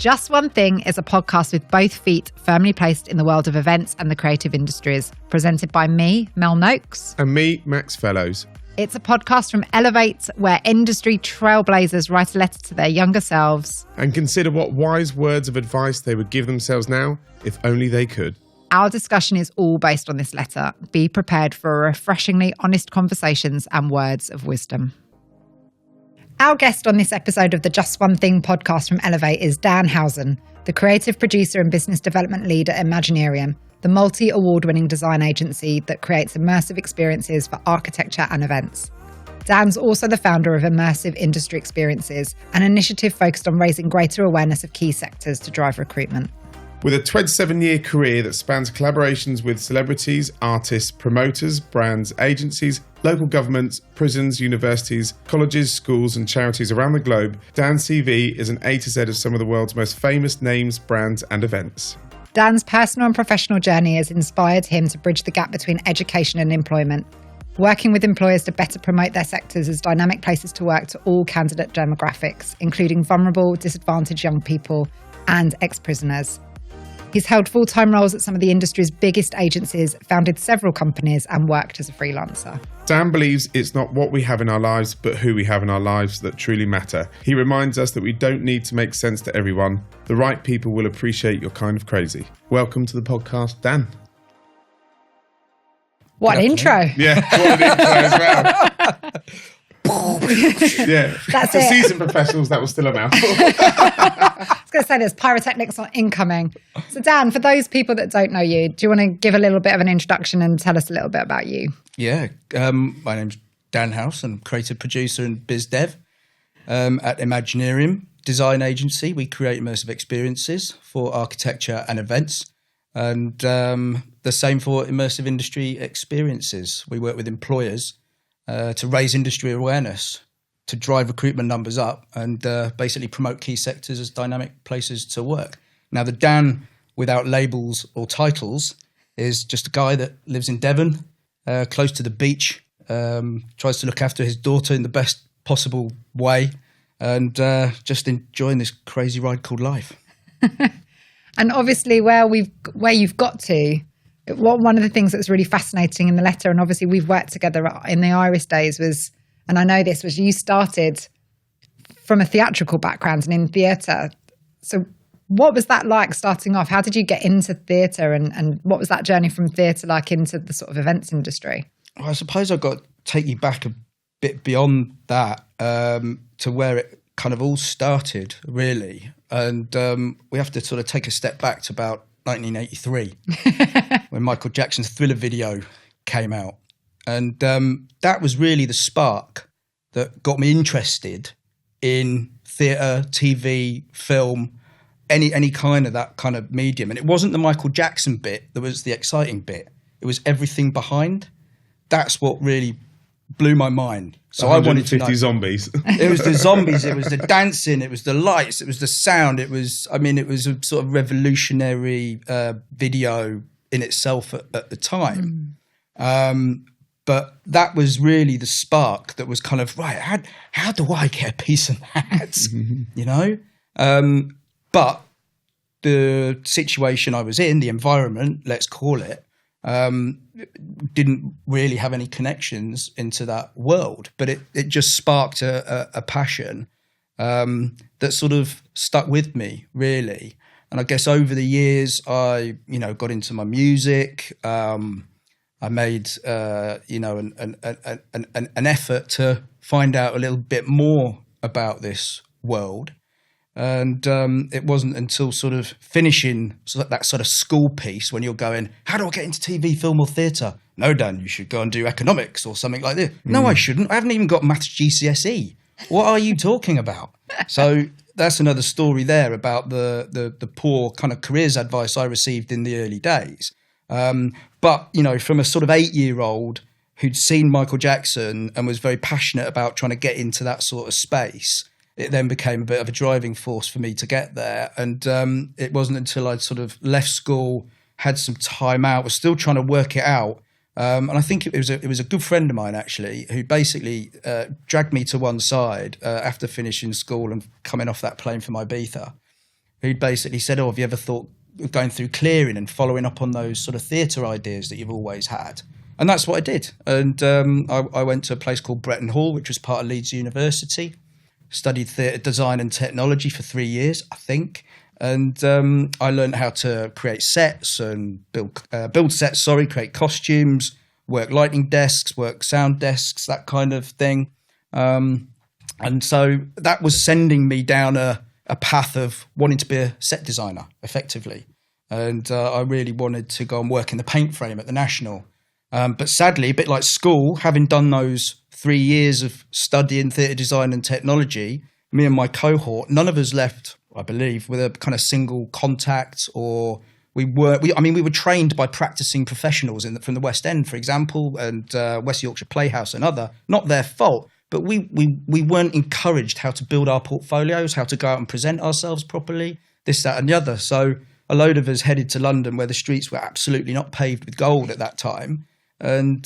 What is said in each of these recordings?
Just One Thing is a podcast with both feet firmly placed in the world of events and the creative industries, presented by me, Mel Noakes. And me, Max Fellows. It's a podcast from Elevate, where industry trailblazers write a letter to their younger selves. And consider what wise words of advice they would give themselves now, if only they could. Our discussion is all based on this letter. Be prepared for refreshingly honest conversations and words of wisdom. Our guest on this episode of the Just One Thing podcast from Elevate is Dan Howson, the creative producer and business development lead at Imagineerium, the multi-award-winning design agency that creates immersive experiences for architecture and events. Dan's also the founder of Immersive Industry Experiences, an initiative focused on raising greater awareness of key sectors to drive recruitment. With a 27-year career that spans collaborations with celebrities, artists, promoters, brands, agencies, local governments, prisons, universities, colleges, schools and charities around the globe, Dan's CV is an A to Z of some of the world's most famous names, brands and events. Dan's personal and professional journey has inspired him to bridge the gap between education and employment, working with employers to better promote their sectors as dynamic places to work to all candidate demographics, including vulnerable, disadvantaged young people and ex-prisoners. He's held full-time roles at some of the industry's biggest agencies, founded several companies and worked as a freelancer. Dan believes it's not what we have in our lives, but who we have in our lives that truly matter. He reminds us that we don't need to make sense to everyone. The right people will appreciate your kind of crazy. Welcome to the podcast, Dan. What an intro. Yeah, what an intro as well. Yeah, that's for it. Seasoned professionals, that was still a mouthful. I was going to say there's pyrotechnics on incoming. So Dan, for those people that don't know you, do you want to give a little bit of an introduction and tell us a little bit about you? Yeah, my name's Dan Howson. I'm creative producer and biz dev at Imagineerium design agency. We create immersive experiences for architecture and events, and the same for Immersive Industry Experiences. We work with employers to raise industry awareness, to drive recruitment numbers up, and basically promote key sectors as dynamic places to work. Now, the Dan without labels or titles is just a guy that lives in Devon, close to the beach, tries to look after his daughter in the best possible way, and just enjoying this crazy ride called life. And obviously where you've got to, one of the things that's really fascinating in the letter, and obviously we've worked together in the Iris days, was, and I know this, was you started from a theatrical background and in theatre. So what was that like starting off? How did you get into theatre, and what was that journey from theatre like into the sort of events industry? Well, I suppose I've got to take you back a bit beyond that to where it kind of all started, really. And we have to sort of take a step back to about 1983 when Michael Jackson's Thriller video came out. And that was really the spark that got me interested in theatre, TV, film, any kind of that kind of medium. And it wasn't the Michael Jackson bit that was the exciting bit. It was everything behind. That's what really blew my mind. So I wanted to know. zombies. It was the zombies, it was the dancing, it was the lights, it was the sound. It was a sort of revolutionary video in itself at the time. But that was really the spark that was kind of, right, how do I get a piece of that? You know? But the situation I was in, the environment, let's call it, didn't really have any connections into that world. But it just sparked a passion that sort of stuck with me, really. And I guess over the years, I got into my music. I made an effort to find out a little bit more about this world. And it wasn't until sort of finishing that sort of school piece when you're going, how do I get into TV, film or theatre? No, Dan, you should go and do economics or something like this. No, I shouldn't. I haven't even got maths GCSE. What are you talking about? So that's another story there about the poor kind of careers advice I received in the early days. But, from a sort of 8-year-old who'd seen Michael Jackson and was very passionate about trying to get into that sort of space, it then became a bit of a driving force for me to get there. And it wasn't until I'd sort of left school, had some time out, was still trying to work it out. And I think it was a good friend of mine, actually, who basically dragged me to one side after finishing school and coming off that plane from Ibiza, who basically said, have you ever thought of going through clearing and following up on those sort of theatre ideas that you've always had? And that's what I did. And I went to a place called Bretton Hall, which was part of Leeds University, studied theatre design and technology for 3 years, I think. And I learned how to create sets and build sets, create costumes, work lighting desks, work sound desks, that kind of thing. And so that was sending me down a path of wanting to be a set designer, effectively. And I really wanted to go and work in the paint frame at the National. But sadly, a bit like school, having done those 3 years of studying theatre design and technology, me and my cohort, none of us left, I believe, with a kind of single contact, or we were trained by practicing professionals from the West End, for example, and West Yorkshire Playhouse and other, not their fault, but we weren't encouraged how to build our portfolios, how to go out and present ourselves properly, this, that and the other. So a load of us headed to London, where the streets were absolutely not paved with gold at that time, and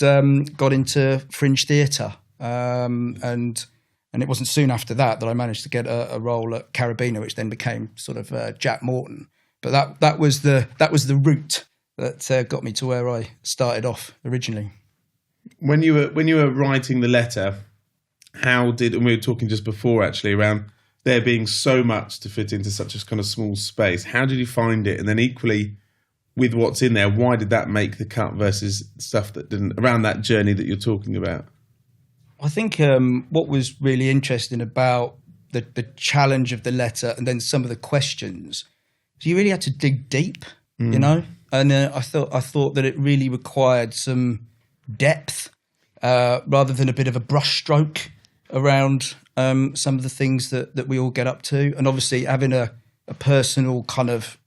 got into fringe theatre. And it wasn't soon after that I managed to get a role at Carabiner, which then became sort of Jack Morton. But that was the route that got me to where I started off originally. When you were writing the letter, and we were talking just before actually around there being so much to fit into such a kind of small space, how did you find it? And then equally, with what's in there, why did that make the cut versus stuff that didn't, around that journey that you're talking about? I think what was really interesting about the challenge of the letter and then some of the questions, so you really had to dig deep, you know? And I thought that it really required some depth rather than a bit of a brushstroke around some of the things that we all get up to. And obviously having a personal kind of,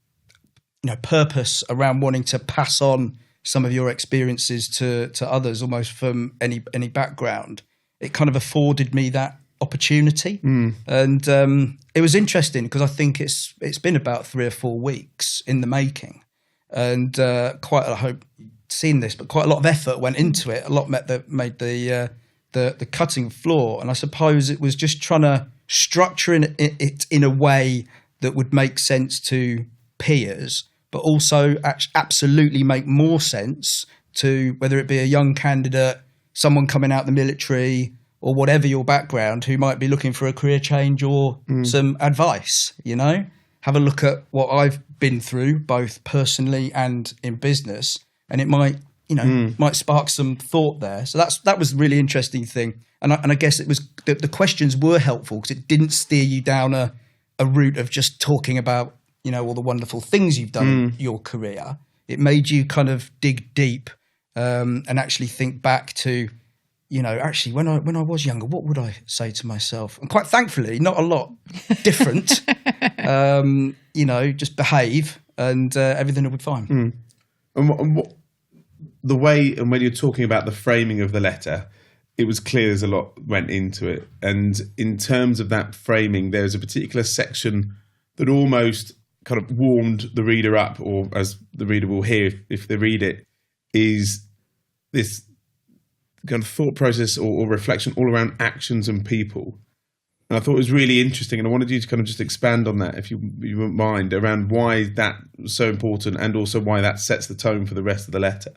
purpose around wanting to pass on some of your experiences to others, almost from any background, it kind of afforded me that opportunity. And it was interesting because I think it's been about 3 or 4 weeks in the making, and quite a lot of effort went into it. A lot made the cutting floor, and I suppose it was just trying to structure it in a way that would make sense to peers, but also absolutely make more sense to whether it be a young candidate, someone coming out the military, or whatever your background, who might be looking for a career change or some advice. Have a look at what I've been through, both personally and in business, and it might might spark some thought there. So that was a really interesting thing. And I guess it was the questions were helpful because it didn't steer you down a route of just talking about, all the wonderful things you've done in your career. It made you kind of dig deep and actually think back to, actually when I was younger, what would I say to myself? And quite thankfully, not a lot different, just behave and everything will be fine. And what the way, and when you're talking about the framing of the letter, it was clear there's a lot went into it. And in terms of that framing, there's a particular section that almost kind of warmed the reader up, or as the reader will hear if they read it, is this kind of thought process or reflection all around actions and people. And I thought it was really interesting, and I wanted you to kind of just expand on that, if you wouldn't mind, around why that was so important and also why that sets the tone for the rest of the letter.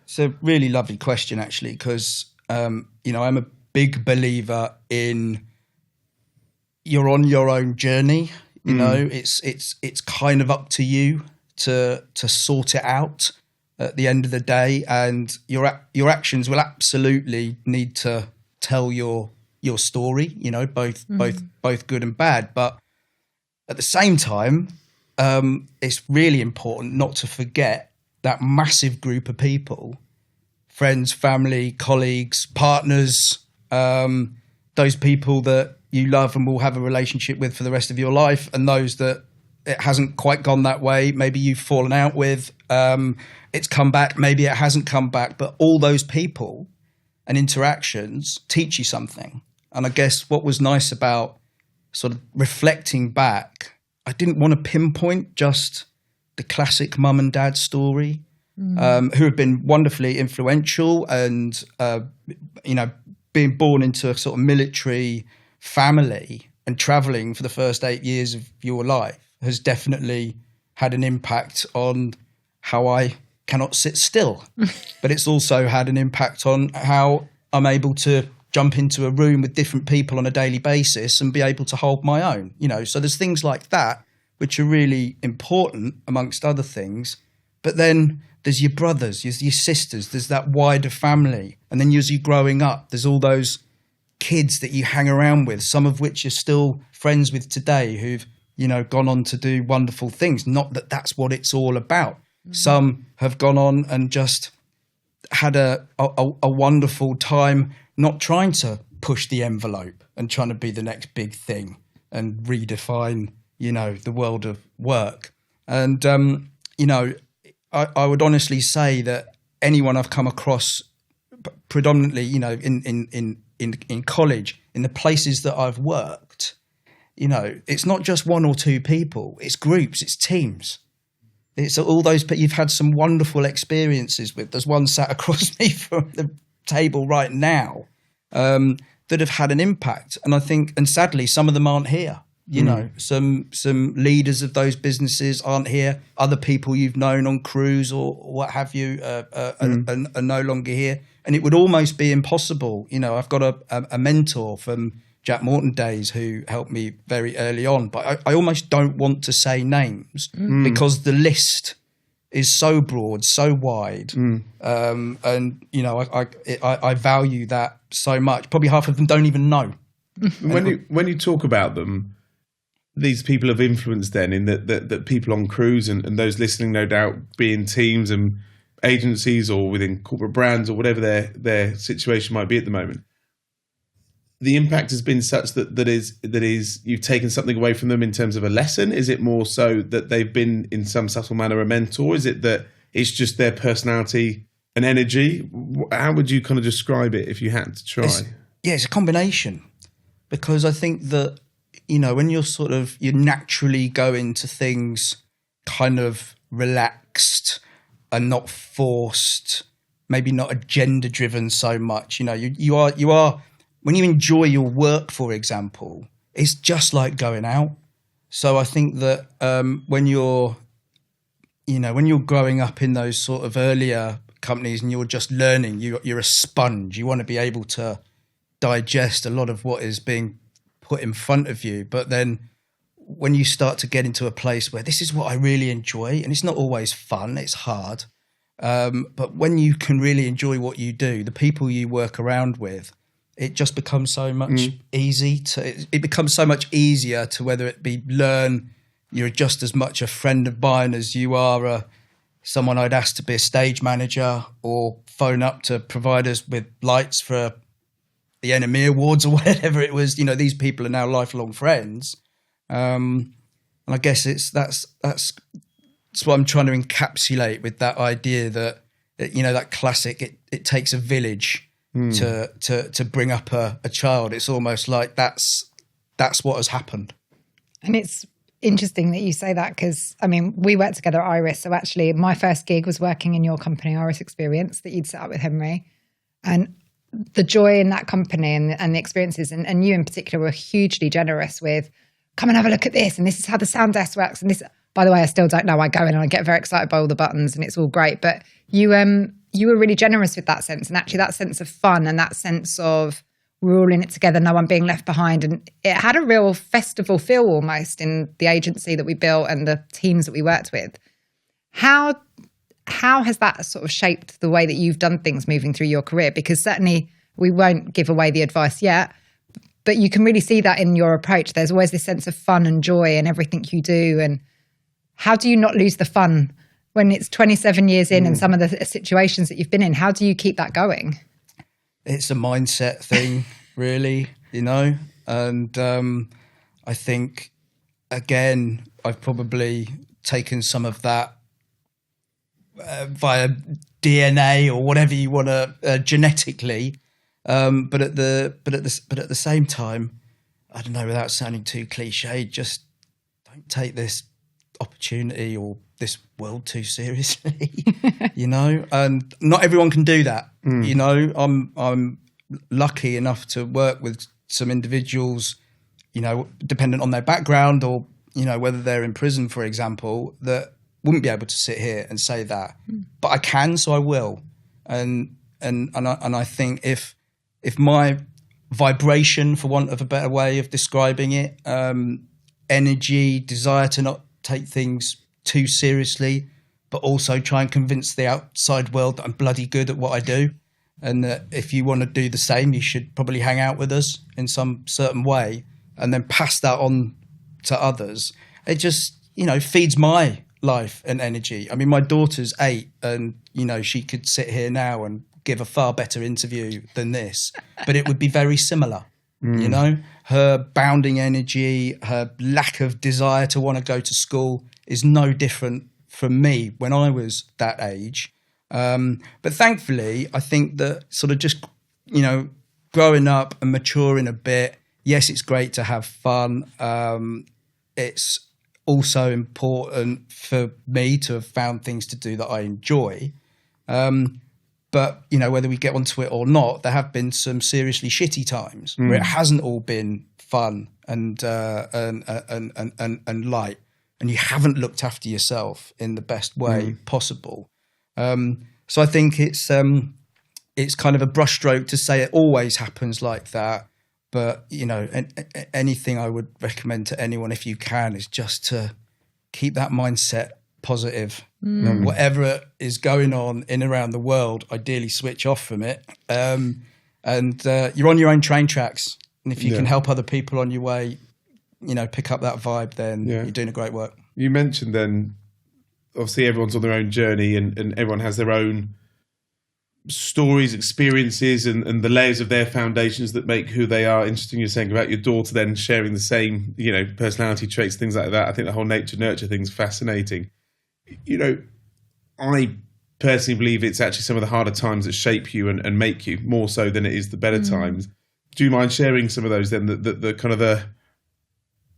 It's a really lovely question, actually, because, I'm a big believer in you're on your own journey. It's kind of up to you to sort it out at the end of the day, and your actions will absolutely need to tell your story, both good and bad. But at the same time, it's really important not to forget that massive group of people, friends, family, colleagues, partners, those people that you love and will have a relationship with for the rest of your life, and those that it hasn't quite gone that way. Maybe you've fallen out with, it's come back, maybe it hasn't come back, but all those people and interactions teach you something. And I guess what was nice about sort of reflecting back, I didn't want to pinpoint just the classic mum and dad story, who have been wonderfully influential and, being born into a sort of military family and traveling for the first 8 years of your life. has definitely had an impact on how I cannot sit still. But it's also had an impact on how I'm able to jump into a room with different people on a daily basis and be able to hold my own, So there's things like that which are really important, amongst other things. But then there's your brothers, there's your sisters, there's that wider family. And then as you're growing up, there's all those kids that you hang around with, some of which you're still friends with today, who've, gone on to do wonderful things. Not that that's what it's all about. Mm-hmm. Some have gone on and just had a wonderful time, not trying to push the envelope and trying to be the next big thing and redefine, the world of work. And, I would honestly say that anyone I've come across predominantly, in college, in the places that I've worked, it's not just one or two people, it's groups, it's teams. It's all those, but you've had some wonderful experiences with. There's one sat across me from the table right now that have had an impact. And I think, and sadly, some of them aren't here. Some leaders of those businesses aren't here. Other people you've known on crews or what have you are no longer here. And it would almost be impossible. I've got a mentor from Jack Morton days who helped me very early on, but I almost don't want to say names because the list is so broad, so wide. And, I value that so much. Probably half of them don't even know. When you talk about them, these people of influence then in that people on crews and those listening, no doubt, be in teams and agencies or within corporate brands or whatever their situation might be at the moment. The impact has been such that is you've taken something away from them in terms of a lesson. Is it more so that they've been in some subtle manner a mentor? Is it that it's just their personality and energy? How would you kind of describe it if you had to try? It's a combination, because I think that, when you naturally go into things kind of relaxed and not forced, maybe not agenda driven so much, you are, when you enjoy your work, for example, it's just like going out. So I think that when you're growing up in those sort of earlier companies and you're just learning, you're a sponge. You want to be able to digest a lot of what is being put in front of you. But then when you start to get into a place where this is what I really enjoy, and it's not always fun, it's hard. But when you can really enjoy what you do, the people you work around with, it just becomes so much it becomes so much easier to, whether it be learn, you're just as much a friend of mine as you are someone I'd ask to be a stage manager, or phone up to provide us with lights for the NME Awards or whatever it was. These people are now lifelong friends. And I guess that's what I'm trying to encapsulate with that idea that that classic, it takes a village to bring up a child. It's almost like that's what has happened. And it's interesting that you say that, because we worked together at Iris. So actually my first gig was working in your company, Iris Experience, that you'd set up with Henry. And the joy in that company and the experiences, and you in particular were hugely generous with, come and have a look at this, and this is how the sound desk works, and this, by the way, I still don't know. I go in and I get very excited by all the buttons and it's all great, but you were really generous with that sense, and actually that sense of fun and that sense of we're all in it together, no one being left behind. And it had a real festival feel almost in the agency that we built and the teams that we worked with. How has that sort of shaped the way that you've done things moving through your career? Because certainly we won't give away the advice yet, but you can really see that in your approach. There's always this sense of fun and joy in everything you do. And how do you not lose the fun when it's 27 years in and some of the situations that you've been in? How do you keep that going? It's a mindset thing, really, and I think, again, I've probably taken some of that via DNA or whatever you want to genetically, but at the same time, I don't know, without sounding too cliched, just don't take this opportunity or this world too seriously, and not everyone can do that. I'm lucky enough to work with some individuals, dependent on their background or whether they're in prison, for example, that wouldn't be able to sit here and say that, but I can, so I will. And I think if my vibration, for want of a better way of describing it, energy, desire to not take things too seriously, but also try and convince the outside world that I'm bloody good at what I do, and that if you want to do the same, you should probably hang out with us in some certain way, and then pass that on to others. It just, feeds my life and energy. I mean, my daughter's 8, and, she could sit here now and give a far better interview than this, but it would be very similar. Her bounding energy, her lack of desire to want to go to school is no different from me when I was that age. But thankfully, I think that sort of just, growing up and maturing a bit, yes, it's great to have fun. It's also important for me to have found things to do that I enjoy. But, whether we get onto it or not, there have been some seriously shitty times where it hasn't all been fun and light, and you haven't looked after yourself in the best way possible. So I think it's kind of a brushstroke to say it always happens like that. But, anything I would recommend to anyone, if you can, is just to keep that mindset positive. Whatever is going on in around the world, ideally switch off from it. And you're on your own train tracks. And if you can help other people on your way, pick up that vibe, then you're doing a great work. You mentioned then, obviously everyone's on their own journey and everyone has their own stories, experiences, and the layers of their foundations that make who they are. Interesting you're saying about your daughter then sharing the same, personality traits, things like that. I think the whole nature-nurture thing's fascinating. I personally believe it's actually some of the harder times that shape you and make you, more so than it is the better times. Do you mind sharing some of those then, the kind of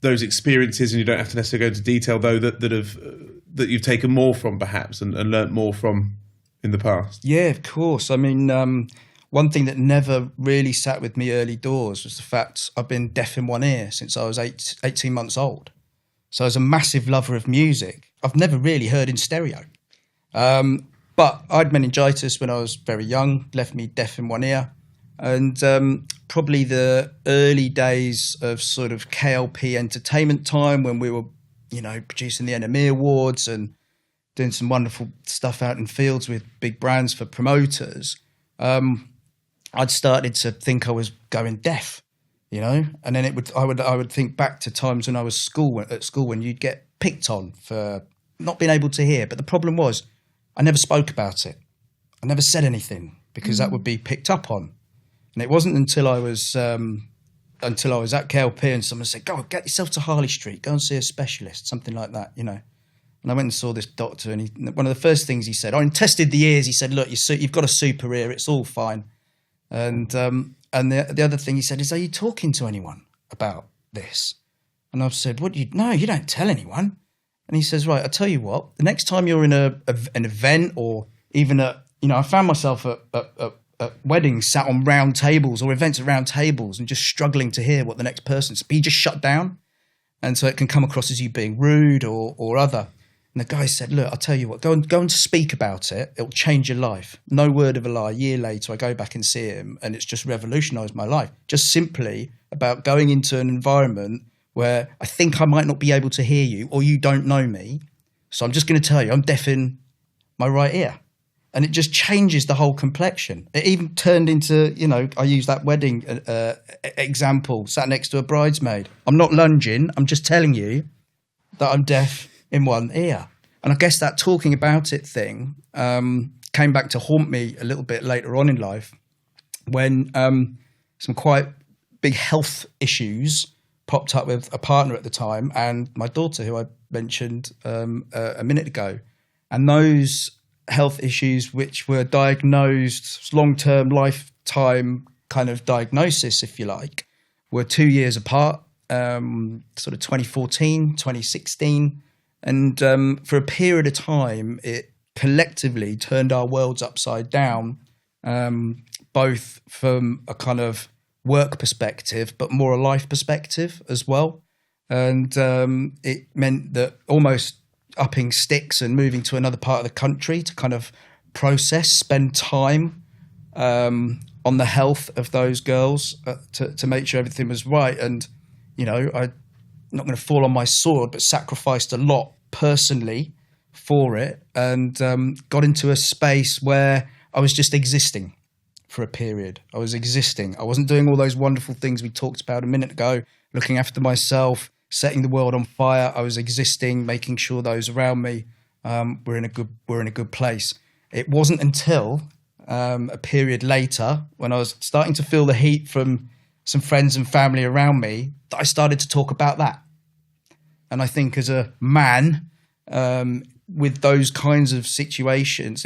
those experiences, and you don't have to necessarily go into detail though, that you've taken more from perhaps and learnt more from in the past? Yeah, of course. I mean, one thing that never really sat with me early doors was the fact I've been deaf in one ear since I was 18 months old. So as a massive lover of music, I've never really heard in stereo. But I had meningitis when I was very young, left me deaf in one ear. And probably the early days of sort of KLP entertainment time, when we were, producing the NME Awards and doing some wonderful stuff out in fields with big brands for promoters, I'd started to think I was going deaf, and then I would think back to times when I was at school when you'd get picked on for not being able to hear. But the problem was I never spoke about it. I never said anything because that would be picked up on. And it wasn't until I was at KLP and someone said, "Go get yourself to Harley Street, go and see a specialist," something like that, And I went and saw this doctor, and one of the first things he said, I tested the ears. He said, "Look, you've got a super ear. It's all fine." And the other thing he said is, "Are you talking to anyone about this?" And I've said, "No, you don't tell anyone." And he says, "Right, I'll tell you what. The next time you're in an event, or even I found myself at weddings, sat on round tables, or events at round tables, and just struggling to hear what the next person's. But you just shut down, and so it can come across as you being rude or other." And the guy said, "Look, I'll tell you what. Go and speak about it. It'll change your life." No word of a lie. A year later, I go back and see him, and it's just revolutionised my life. Just simply about going into an environment where I think I might not be able to hear you, or you don't know me, so I'm just going to tell you I'm deaf in my right ear. And it just changes the whole complexion. It even turned into, I use that wedding example, sat next to a bridesmaid. I'm not lunging. I'm just telling you that I'm deaf in one ear. And I guess that talking about it thing came back to haunt me a little bit later on in life, when some quite big health issues popped up with a partner at the time and my daughter, who I mentioned a minute ago. And those health issues, which were diagnosed long-term, lifetime kind of diagnosis, if you like, were 2 years apart, sort of 2014, 2016. And for a period of time, it collectively turned our worlds upside down, both from a kind of work perspective, but more a life perspective as well. And it meant that almost upping sticks and moving to another part of the country to kind of spend time on the health of those girls to make sure everything was right. And, you know, I'm not going to fall on my sword, but sacrificed a lot personally for it, and got into a space where I was just existing for a period. I was existing. I wasn't doing all those wonderful things we talked about a minute ago, looking after myself, setting the world on fire. I was existing, making sure those around me were in a good place. It wasn't until a period later, when I was starting to feel the heat from some friends and family around me, that I started to talk about that. And I think as a man, with those kinds of situations,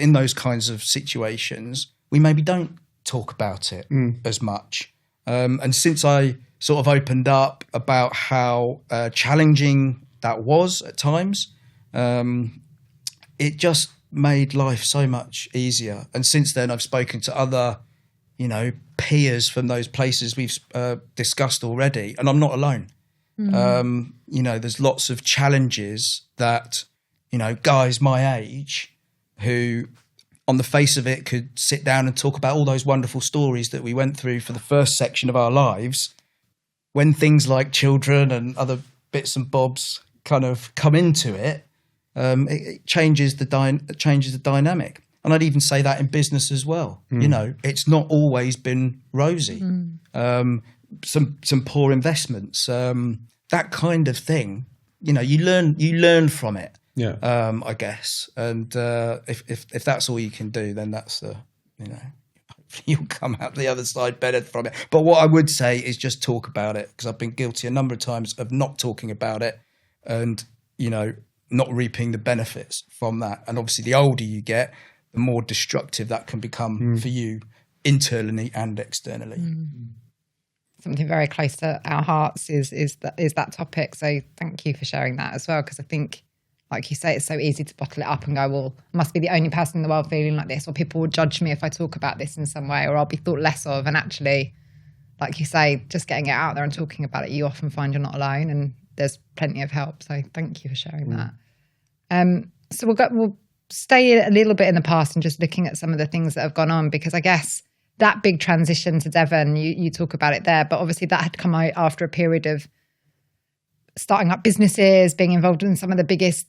we maybe don't talk about it as much. And since I sort of opened up about how challenging that was at times, it just made life so much easier. And since then, I've spoken to other, you know, peers from those places we've discussed already, and I'm not alone. You know, there's lots of challenges that, you know, guys my age who on the face of it could sit down and talk about all those wonderful stories that we went through for the first section of our lives. When things like children and other bits and bobs kind of come into it, it changes the dynamic. And I'd even say that in business as well. You know, it's not always been rosy. Some poor investments, that kind of thing. You know, you learn from it. Yeah. I guess. And if that's all you can do, then that's the, you know, hopefully you'll come out the other side better from it. But what I would say is just talk about it, because I've been guilty a number of times of not talking about it and, you know, not reaping the benefits from that. And obviously the older you get, the more destructive that can become for you internally and externally. Something very close to our hearts is that topic. So thank you for sharing that as well, because I think, like you say, it's so easy to bottle it up and go, well, I must be the only person in the world feeling like this, or people will judge me if I talk about this in some way, or I'll be thought less of. And actually, like you say, just getting it out there and talking about it, you often find you're not alone, and there's plenty of help. So thank you for sharing that. So we'll stay a little bit in the past and just looking at some of the things that have gone on, because I guess that big transition to Devon, you talk about it there, but obviously that had come out after a period of starting up businesses, being involved in some of the biggest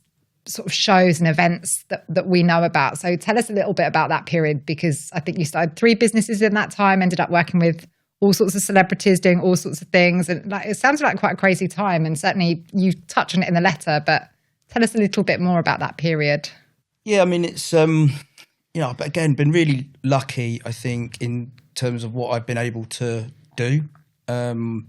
sort of shows and events that we know about. So tell us a little bit about that period, because I think you started 3 businesses in that time, ended up working with all sorts of celebrities, doing all sorts of things. And like, it sounds like quite a crazy time. And certainly you touch on it in the letter, but tell us a little bit more about that period. Yeah, I mean, it's, you know, but again, been really lucky, I think, in terms of what I've been able to do. And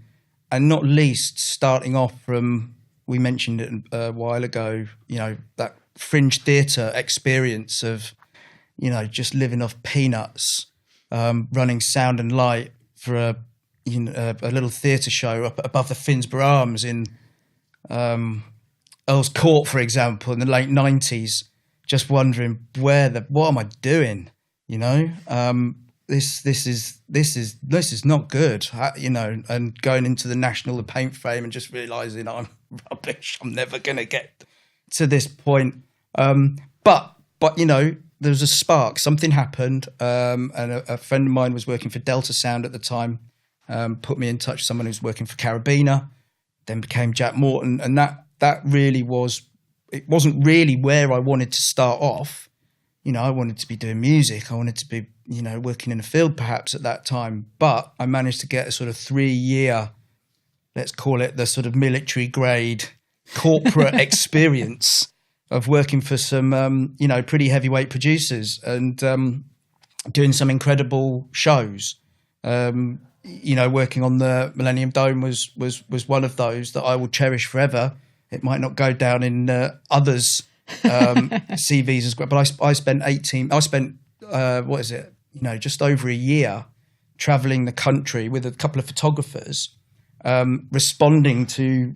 not least starting off from, we mentioned it a while ago, you know, that fringe theatre experience of, you know, just living off peanuts, running sound and light for a little theatre show up above the Finsbury Arms in Earl's Court, for example, in the late 90s, just wondering what am I doing? You know, this is not good, you know, and going into the National Paint Frame and just realising I'm rubbish. I'm never going to get to this point. But you know, there was a spark. Something happened, and a friend of mine was working for Delta Sound at the time. Put me in touch with someone who's working for Carabiner, then became Jack Morton, and that really was. It wasn't really where I wanted to start off. You know, I wanted to be doing music. I wanted to be, you know, working in a field perhaps at that time. But I managed to get a sort of 3-year, let's call it the sort of military grade corporate experience of working for some, you know, pretty heavyweight producers and doing some incredible shows. You know, working on the Millennium Dome was one of those that I will cherish forever. It might not go down in others' CVs as well, but I spent you know, just over a year traveling the country with a couple of photographers, responding to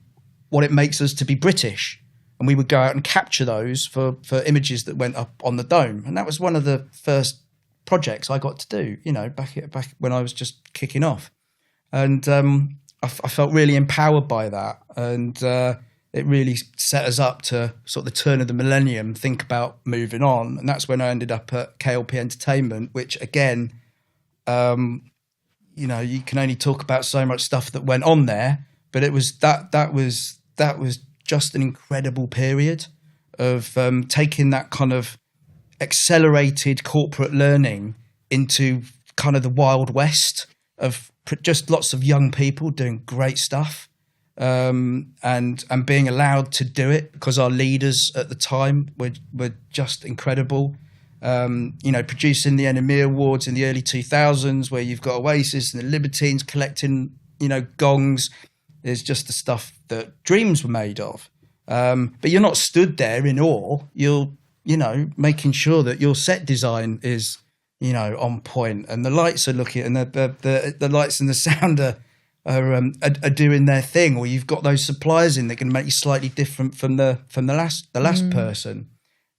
what it makes us to be British. And we would go out and capture those for images that went up on the dome. And that was one of the first projects I got to do, you know, back when I was just kicking off. And I felt really empowered by that, and it really set us up to sort of the turn of the millennium, think about moving on. And that's when I ended up at KLP Entertainment, which again, you know, you can only talk about so much stuff that went on there, but it was that was just an incredible period of taking that kind of accelerated corporate learning into kind of the Wild West of just lots of young people doing great stuff. And being allowed to do it because our leaders at the time were just incredible. You know, producing the NME Awards in the early 2000s, where you've got Oasis and the Libertines collecting, you know, gongs, is just the stuff that dreams were made of. But you're not stood there in awe. You're, you know, making sure that your set design is, you know, on point, and the lights are looking, and the lights and the sound are doing their thing, or you've got those suppliers in that can make you slightly different from the last person.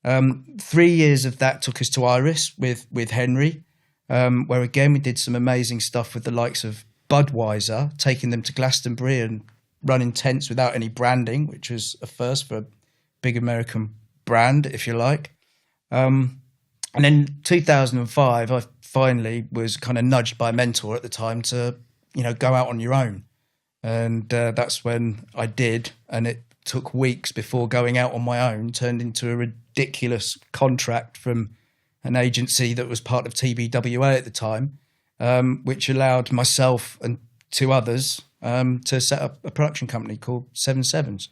3 years of that took us to Iris with Henry, where again we did some amazing stuff with the likes of Budweiser, taking them to Glastonbury and running tents without any branding, which was a first for a big American brand, if you like. And then 2005, I finally was kind of nudged by a mentor at the time to, you know, go out on your own. And that's when I did. And it took weeks before going out on my own turned into a ridiculous contract from an agency that was part of TBWA at the time, which allowed myself and 2 others to set up a production company called 7 Sevens,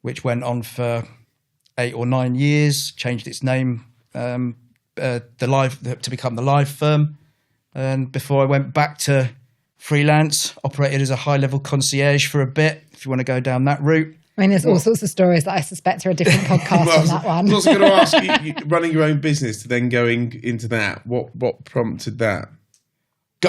which went on for 8 or 9 years, changed its name to become the Live Firm. And before I went back to freelance, operated as a high-level concierge for a bit, if you want to go down that route. I mean, there's all sorts of stories that I suspect are a different podcast on that one. I was also going to ask you, running your own business to then going into that, what prompted that?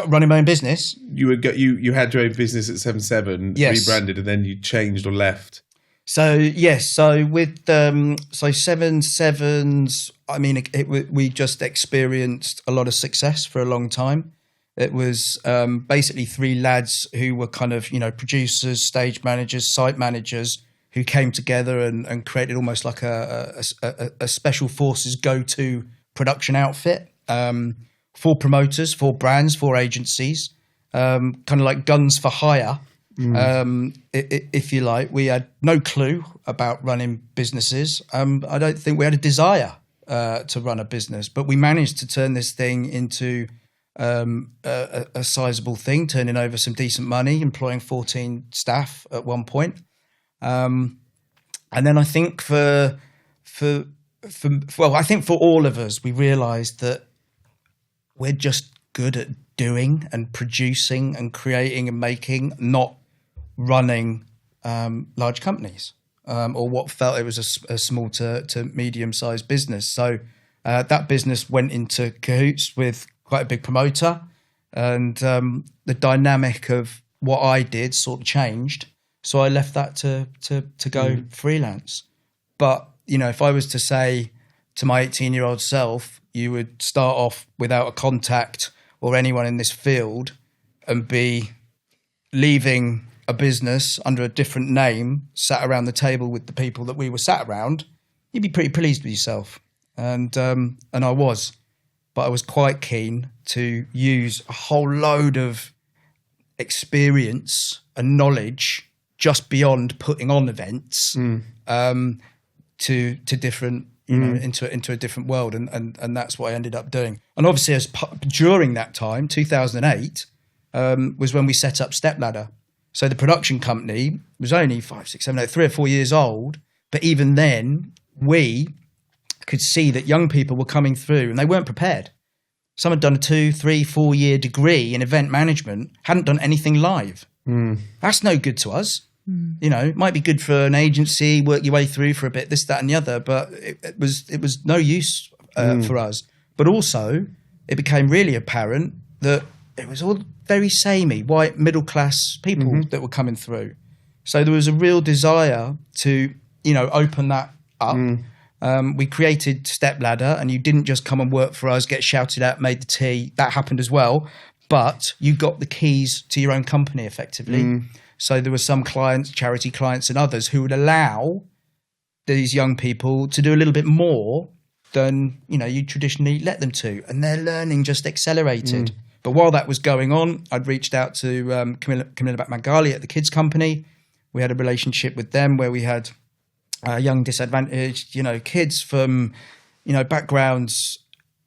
Running my own business? You had your own business at 7/7, yes. Rebranded, and then you changed or left. So yes, so with 7 Sevens, I mean, we just experienced a lot of success for a long time. It was basically 3 lads who were kind of, you know, producers, stage managers, site managers, who came together and created almost like a special forces go-to production outfit for promoters, for brands, for agencies, kind of like guns for hire. If you like. We had no clue about running businesses. I don't think we had a desire to run a business, but we managed to turn this thing into a sizable thing, turning over some decent money, employing 14 staff at one point. And then I think for all of us, we realized that we're just good at doing and producing and creating and making, not running large companies or what felt it was a small to medium-sized business. So that business went into cahoots with quite a big promoter, and the dynamic of what I did sort of changed. So I left that to go freelance. But, you know, if I was to say to my 18-year-old self, you would start off without a contact or anyone in this field and be leaving a business under a different name, sat around the table with the people that we were sat around, you'd be pretty pleased with yourself. And I was. But I was quite keen to use a whole load of experience and knowledge just beyond putting on events to different, you know, into a different world, and that's what I ended up doing. And obviously, during that time, 2008 was when we set up Stepladder. So the production company was only 5, 6, 7, 8, 3 or 4 years old, but even then we could see that young people were coming through and they weren't prepared. Some had done a 2, 3, 4 year degree in event management, hadn't done anything live. That's no good to us. You know, it might be good for an agency, work your way through for a bit, this, that, and the other, but it was no use for us. But also, it became really apparent that it was all very samey, white, middle-class people that were coming through. So there was a real desire to, you know, open that up. We created Stepladder, and you didn't just come and work for us, get shouted at, made the tea. That happened as well. But you got the keys to your own company effectively. So there were some clients, charity clients and others, who would allow these young people to do a little bit more than, you traditionally let them to. And their learning just accelerated. But while that was going on, I'd reached out to Camilla Batmangali at the Kids Company. We had a relationship with them where we had young disadvantaged, kids from, backgrounds.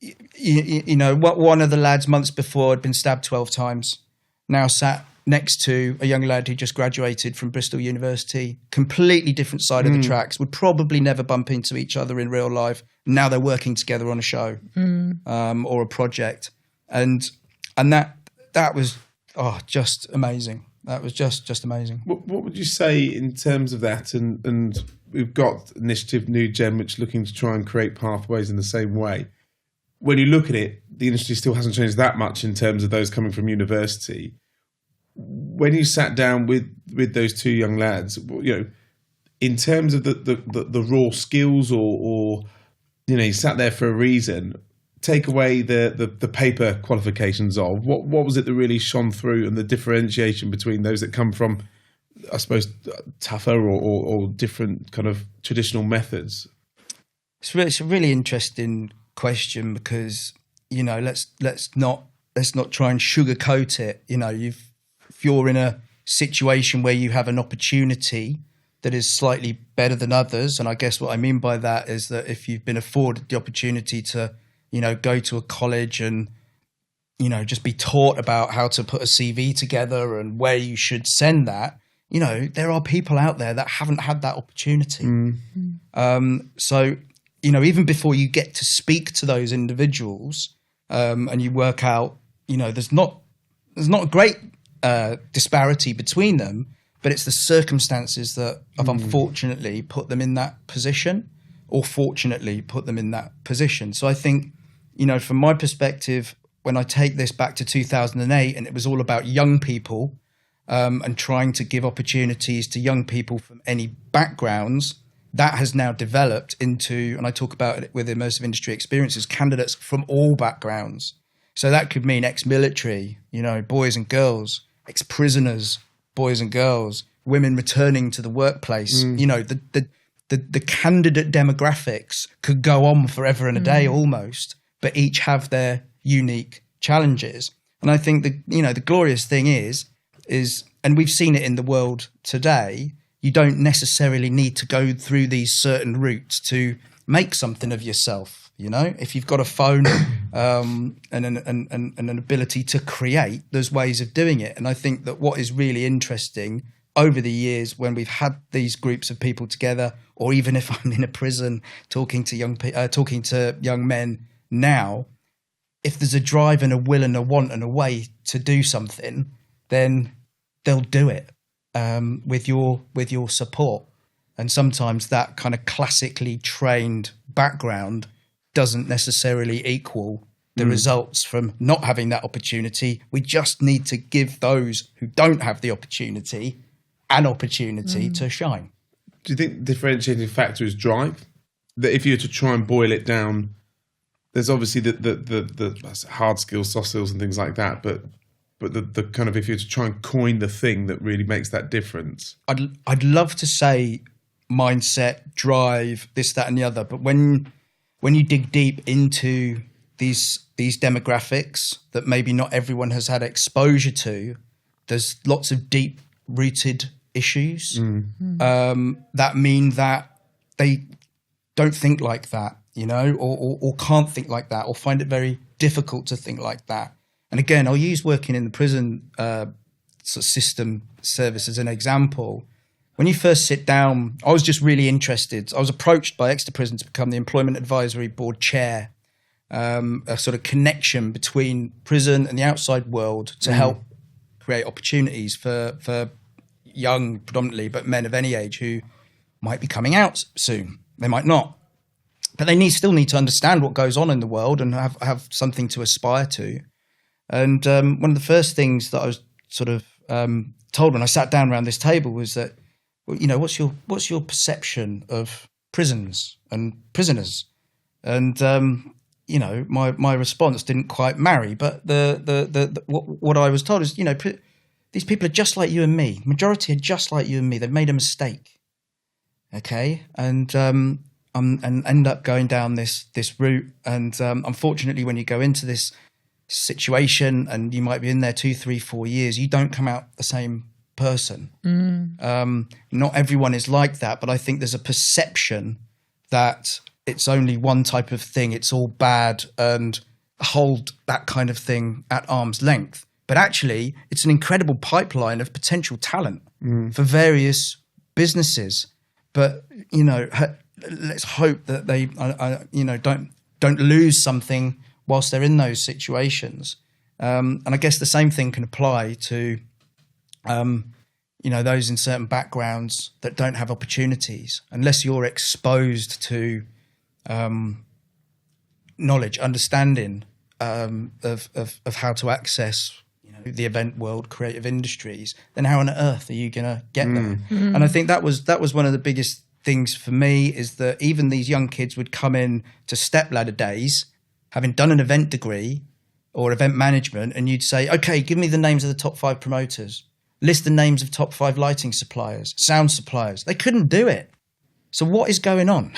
One of the lads months before had been stabbed 12 times. Now sat next to a young lad who just graduated from Bristol University, completely different side of the tracks, would probably never bump into each other in real life. Now they're working together on a show or a project. And that was just amazing. That was just amazing. What would you say in terms of that? And we've got Initiative New Gen, which is looking to try and create pathways in the same way. When you look at it, the industry still hasn't changed that much in terms of those coming from university. When you sat down with those two young lads, in terms of the raw skills or you sat there for a reason, take away the paper qualifications of what was it that really shone through, and the differentiation between those that come from, I suppose, tougher or different kind of traditional methods? It's a really interesting question because let's not try and sugarcoat it. If you're in a situation where you have an opportunity that is slightly better than others, and I guess what I mean by that is that if you've been afforded the opportunity to go to a college and just be taught about how to put a CV together and where you should send that, there are people out there that haven't had that opportunity. So even before you get to speak to those individuals and you work out, there's not a great disparity between them, but it's the circumstances that have unfortunately put them in that position, or fortunately put them in that position. So I think, from my perspective, when I take this back to 2008, and it was all about young people and trying to give opportunities to young people from any backgrounds, that has now developed into, and I talk about it with Immersive Industry Experiences, candidates from all backgrounds. So that could mean ex-military, boys and girls, ex-prisoners, boys and girls, women returning to the workplace. The candidate demographics could go on forever and a day almost, but each have their unique challenges. And I think the glorious thing is, and we've seen it in the world today, you don't necessarily need to go through these certain routes to make something of yourself. If you've got a phone and an ability to create, there's ways of doing it. And I think that what is really interesting over the years when we've had these groups of people together, or even if I'm in a prison talking to young men now, if there's a drive and a will and a want and a way to do something, then they'll do it with your support. And sometimes that kind of classically trained background doesn't necessarily equal the results from not having that opportunity. We just need to give those who don't have the opportunity an opportunity to shine. Do you think the differentiating factor is drive? That if you were to try and boil it down, there's obviously the hard skills, soft skills and things like that, but the kind of, if you were to try and coin the thing that really makes that difference. I'd love to say mindset, drive, this, that and the other, but when you dig deep into these demographics that maybe not everyone has had exposure to, there's lots of deep-rooted issues that mean that they don't think like that, or can't think like that, or find it very difficult to think like that. And again, I'll use working in the prison sort of system service as an example. When you first sit down, I was just really interested. I was approached by Exeter Prison to become the Employment Advisory Board Chair, a sort of connection between prison and the outside world to help create opportunities for young, predominantly, but men of any age who might be coming out soon. They might not. But they still need to understand what goes on in the world and have something to aspire to. And one of the first things that I was sort of told when I sat down around this table was that, what's your perception of prisons and prisoners? And my response didn't quite marry. But what I was told is, these people are just like you and me. Majority are just like you and me. They've made a mistake. Okay. And end up going down this route. And unfortunately, when you go into this situation and you might be in there 2, 3, 4 years, you don't come out the same person. Not everyone is like that, but I think there's a perception that it's only one type of thing. It's all bad and hold that kind of thing at arm's length. But actually, it's an incredible pipeline of potential talent for various businesses. But, let's hope that they, don't lose something whilst they're in those situations. And I guess the same thing can apply to, those in certain backgrounds that don't have opportunities. Unless you're exposed to knowledge, understanding of how to access the event world, creative industries, then how on earth are you going to get there? And I think that was one of the biggest things for me, is that even these young kids would come in to stepladder days, having done an event degree or event management, and you'd say, okay, give me the names of the top 5 promoters, list the names of top 5 lighting suppliers, sound suppliers. They couldn't do it. So what is going on?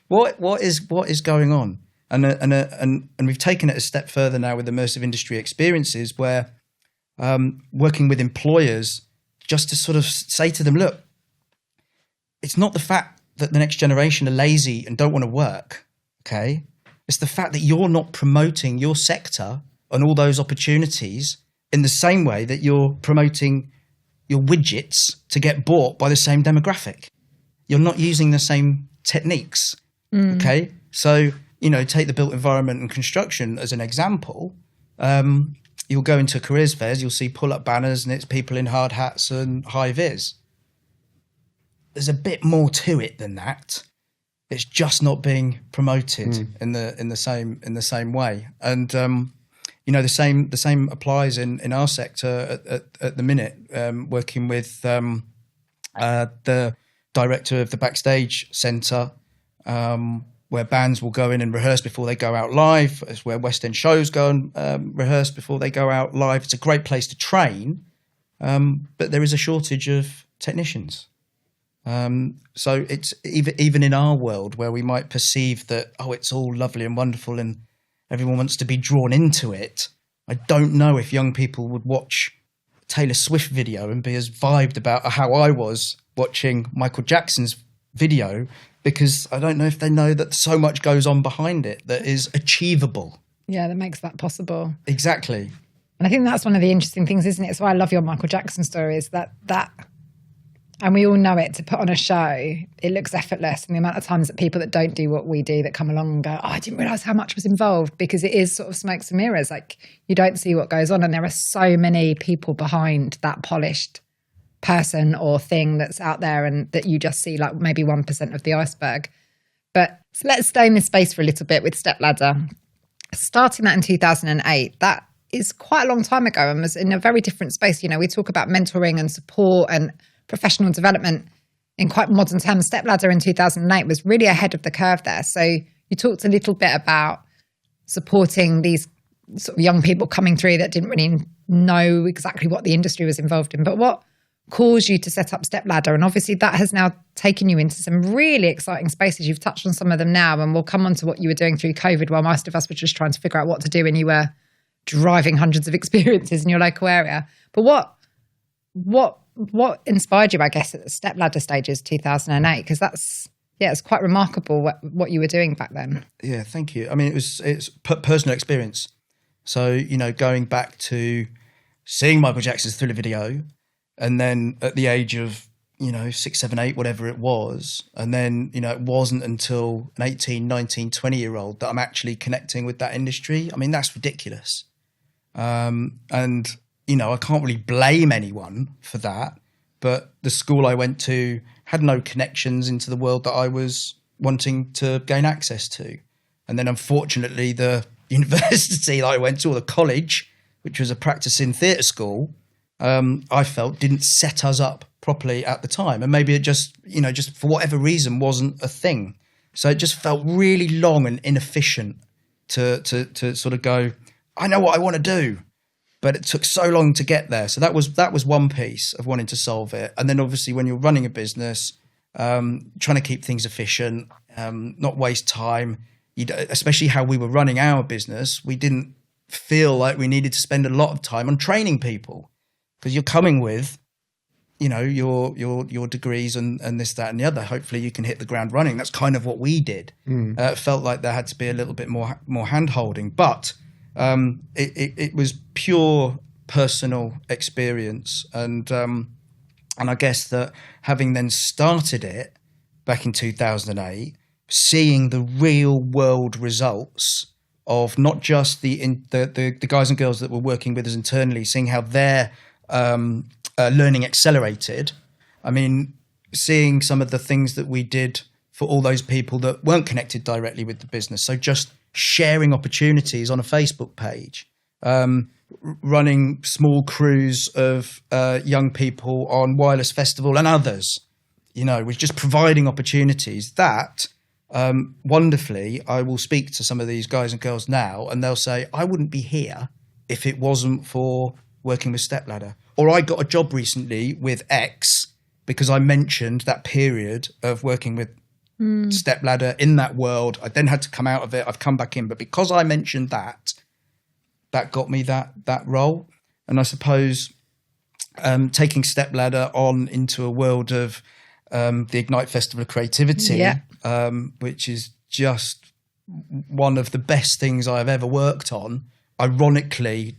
What is going on? And we've taken it a step further now with Immersive Industry Experiences, where working with employers just to sort of say to them, look, it's not the fact that the next generation are lazy and don't want to work, okay? It's the fact that you're not promoting your sector and all those opportunities in the same way that you're promoting your widgets to get bought by the same demographic. You're not using the same techniques, okay? So, take the built environment and construction as an example. You'll go into careers fairs, you'll see pull-up banners and it's people in hard hats and high vis. There's a bit more to it than that. It's just not being promoted in the same way. And the same applies in our sector at the minute. Working with the director of the backstage centre, where bands will go in and rehearse before they go out live. It's where West End shows go and rehearse before they go out live. It's a great place to train, but there is a shortage of technicians. So it's even in our world where we might perceive that, it's all lovely and wonderful and everyone wants to be drawn into it. I don't know if young people would watch a Taylor Swift video and be as vibed about how I was watching Michael Jackson's video, because I don't know if they know that so much goes on behind it that is achievable. Yeah, that makes that possible. Exactly. And I think that's one of the interesting things, isn't it? It's why I love your Michael Jackson story, is that and we all know it, to put on a show, it looks effortless. And the amount of times that people that don't do what we do, that come along and go, I didn't realise how much was involved, because it is sort of smokes and mirrors. Like, you don't see what goes on. And there are so many people behind that polished person or thing that's out there, and that you just see like maybe 1% of the iceberg. But let's stay in this space for a little bit with Stepladder. Starting that in 2008, that is quite a long time ago and was in a very different space. We talk about mentoring and support and professional development in quite modern terms. Stepladder in 2008 was really ahead of the curve there. So you talked a little bit about supporting these sort of young people coming through that didn't really know exactly what the industry was involved in. But what caused you to set up Stepladder? And obviously that has now taken you into some really exciting spaces. You've touched on some of them now, and we'll come on to what you were doing through COVID, while most of us were just trying to figure out what to do, and you were driving hundreds of experiences in your local area. But what inspired you, I guess, at the Stepladder stages, 2008? Because it's quite remarkable what you were doing back then. Yeah, thank you. I mean, it's personal experience. So, going back to seeing Michael Jackson's Thriller video, and then at the age of, 6, 7, 8, whatever it was. And then, it wasn't until an 18, 19, 20-year-old that I'm actually connecting with that industry. I mean, that's ridiculous. And I can't really blame anyone for that, but the school I went to had no connections into the world that I was wanting to gain access to. And then unfortunately, the university that I went to, or the college, which was a practicing theatre school, I felt didn't set us up properly at the time. And maybe it just for whatever reason wasn't a thing. So it just felt really long and inefficient to sort of go, I know what I want to do, but it took so long to get there. So that was one piece of wanting to solve it. And then obviously when you're running a business, trying to keep things efficient, not waste time, especially how we were running our business, we didn't feel like we needed to spend a lot of time on training people, because you're coming with, your degrees and this, that, and the other. Hopefully you can hit the ground running. That's kind of what we did. It felt like there had to be a little bit more hand holding, but it was pure personal experience. And I guess that having then started it back in 2008, seeing the real world results of not just the guys and girls that were working with us internally, seeing how their learning accelerated. I mean, seeing some of the things that we did for all those people that weren't connected directly with the business. So just sharing opportunities on a Facebook page, running small crews of young people on Wireless Festival and others, was just providing opportunities that wonderfully, I will speak to some of these guys and girls now and they'll say, I wouldn't be here if it wasn't for working with Stepladder. Or I got a job recently with X because I mentioned that period of working with Stepladder in that world. I then had to come out of it. I've come back in. But because I mentioned that got me that role. And I suppose taking Stepladder on into a world of the Ignite Festival of Creativity, which is just one of the best things I've ever worked on. Ironically,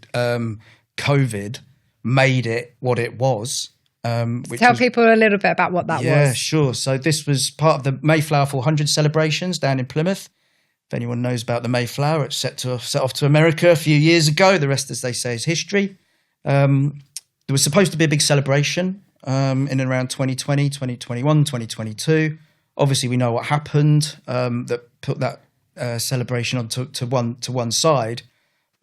COVID made it what it was. Tell people a little bit about what that was. Yeah, sure. So this was part of the Mayflower 400 celebrations down in Plymouth. If anyone knows about the Mayflower, it's set off to America a few years ago. The rest, as they say, is history. There was supposed to be a big celebration in and around 2020, 2021, 2022. Obviously, we know what happened that put that celebration on to one side.